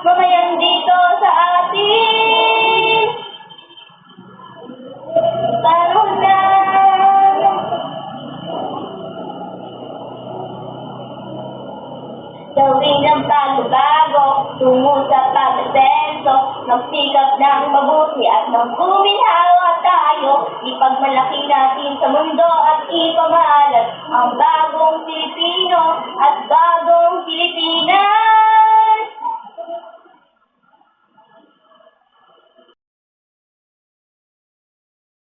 mamayan dito sa atin. Panahon na gawin ang pagbabago tungo sa pag-asenso, magsikap ng mabuti at magkuminhawa tayo, ipagmalaki natin sa mundo at ipamahalat ang bagong Pilipino at bagong Pilipinas.